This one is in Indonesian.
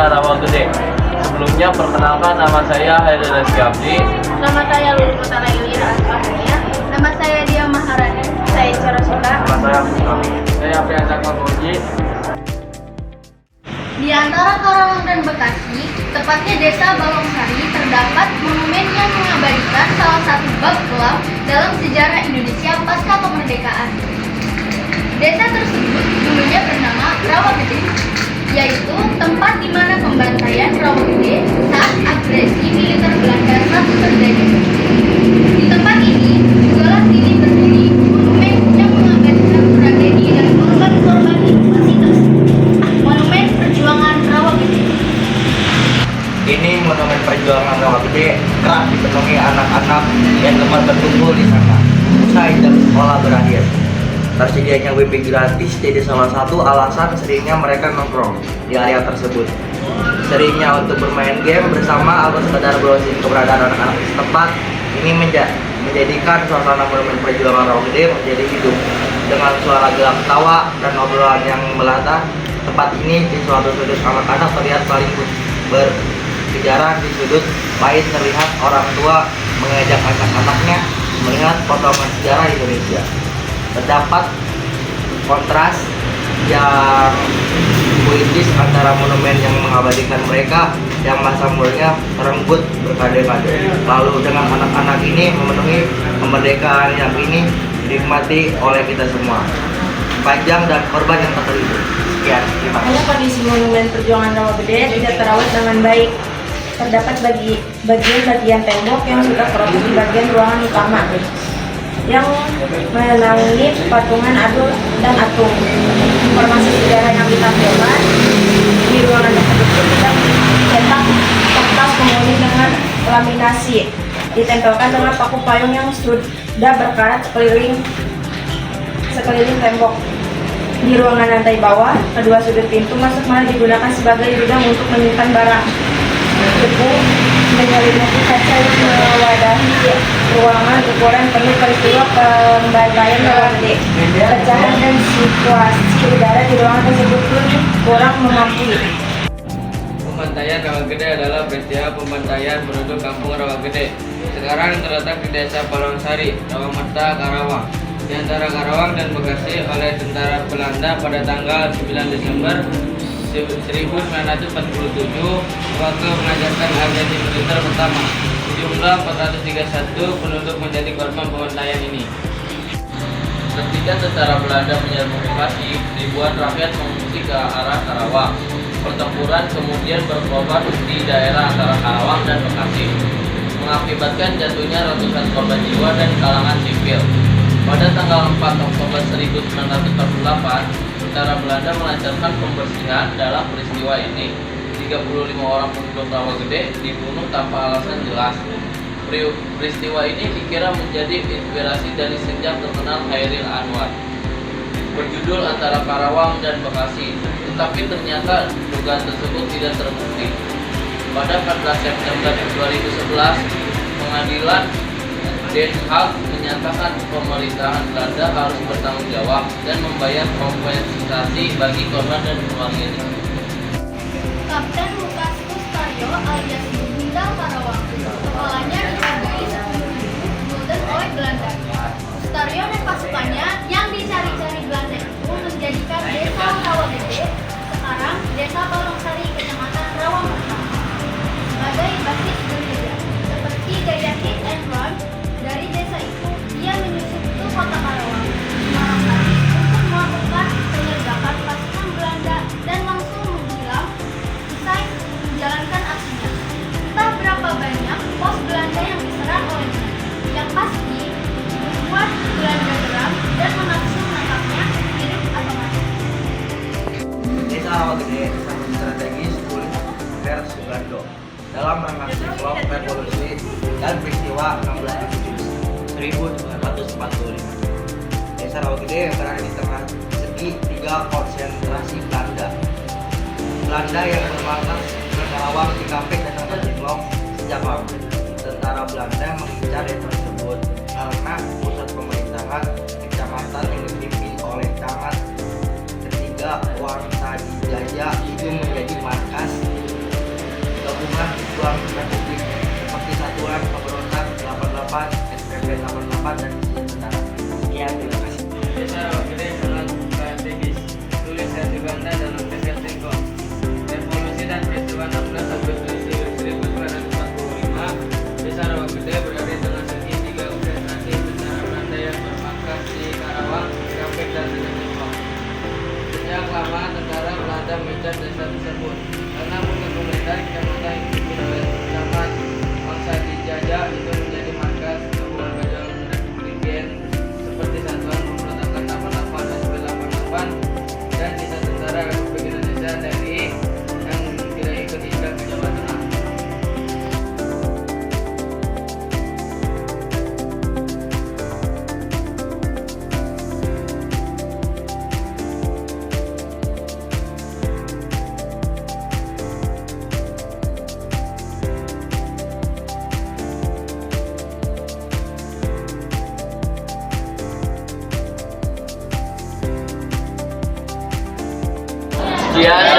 Desa Rawagede. Sebelumnya perkenalkan, nama saya Haidar Rizky Abdi. Nama saya Lulu Mutara Ilira Asfahania. Nama saya Dia Maharani. Saya Cara Soka. Nama saya Kami. Saya Priyansa Magoji. Di antara Karawang dan Bekasi, tepatnya Desa Balongsari, terdapat monumen yang mengabadikan salah satu bab kelam dalam sejarah Indonesia pasca kemerdekaan. Desa tersebut dulunya bernama Rawagede, yaitu tempat di mana pembantaian Rawagede saat agresi militer Belanda satu terjadi. Di tempat ini jugalah kini berdiri monumen yang mengabadikan tragedi dan korban-korban invasi tersebut. Monumen Perjuangan Rawagede. Ini monumen perjuangan Rawagede kerap dipenuhi anak-anak yang gemar berkumpul di sana. Usai jam sekolah berakhir, tersedianya wifi gratis jadi salah satu alasan seringnya mereka nongkrong di area tersebut. Seringnya untuk bermain game bersama atau sekedar browsing keberadaan anak-anak setempat. Ini menjadikan suasana monumen perjuangan Rawagede menjadi hidup dengan suara gelak tawa dan obrolan yang melata. Tempat ini di suatu sudut anak-anak terlihat saling berkejaran, di sudut lain terlihat orang tua mengajak anak-anaknya melihat potongan sejarah Indonesia. Terdapat kontras yang puitis antara monumen yang mengabadikan mereka yang masa mudanya terenggut berkade-kade, lalu dengan anak-anak ini memenuhi kemerdekaan yang ini dinikmati oleh kita semua, panjang dan korban yang tak terhitung. Sekian, terima kasih. Hanya kondisi monumen perjuangan Rawagede tidak terawat dengan baik. Terdapat bagian tembok yang sudah keropos di bagian ruangan utama yang menaungi patungan adul dan atung. Informasi sejarah yang ditampilkan di ruangan tersebut tidak cetak kertas penghuni dengan laminasi, ditempelkan dengan paku payung yang sudah berkarat sekeliling tembok. Di ruangan lantai bawah, kedua sudut pintu masuk malah digunakan sebagai gudang untuk menyimpan barang. Debu menyelimuti kaca yang mewadahi ruangan ukuran penuh peristiwa pembantaian Rawagede. Pecahan dan situasi udara di ruangan tersebut pun kurang memampu. Pembantaian Rawagede adalah peristiwa pembantaian penduduk kampung Rawagede. Sekarang terletak di Desa Balongsari, Rawameta, Karawang. Di antara Karawang dan Bekasi oleh tentara Belanda pada tanggal 9 Desember 1947 waktu mengajarkan agresi militer pertama. Jumlah 431 penduduk menjadi korban pembantaian ini. Ketika tentara Belanda menyerbu Bekasi, ribuan rakyat mengungsi ke arah Karawang. Pertempuran kemudian berkobar di daerah antara Karawang dan Bekasi, mengakibatkan jatuhnya ratusan korban jiwa dan kalangan sipil. Pada tanggal 4 Oktober 1948, tentara Belanda melancarkan pembersihan. Dalam peristiwa ini 35 orang penduduk Rawagede dibunuh tanpa alasan jelas. Peristiwa ini dikira menjadi inspirasi dari sejak terkenal Chairil Anwar berjudul Antara Karawang dan Bekasi, tetapi ternyata dugaan tersebut tidak terbukti. Pada 14 September 2011, pengadilan Den Haag menyatakan pemerintahan Belanda harus bertanggung jawab dan membayar kompensasi bagi korban dan keluarganya. Kapten Lukas Kustaryo alias Bintang Karawang. Kepalanya dihargai 10.000 gulden oleh Belanda. Kustaryo dan pasukannya yang dicari-cari Belanda itu menjadikan Desa Rawagede, sekarang Desa Balongsari, Kecamatan Rawang Utara, sebagai basis gerilya. Seperti gaya hit and run dari desa itu, dia menyusup ke kota Karawang, Balongsari untuk melakukan penyergapan pasukan Belanda dan langsung menghilang usai menjalankan aksinya. Entah berapa banyak pos Belanda yang diserang olehnya. Yang pasti membuat Belanda geram dan menafsu menangkapnya hidup atau mati. Desa Rawagede sangat strategis oleh Per Sugando dalam rangka siklop revolusi dan peristiwa 1945. Desa Rawagede berada di tengah segi 3 konsentrasi Belanda. Belanda yang bermarkas ke Karawang, Cikampek, dan Tanjung Siklop sejak lama. Tentara Belanda mengincar desa tersebut karena pusat pemerintahan kecamatan yang dipimpin oleh camat ketiga Wangsa Dijaya itu menjadi markas Sekian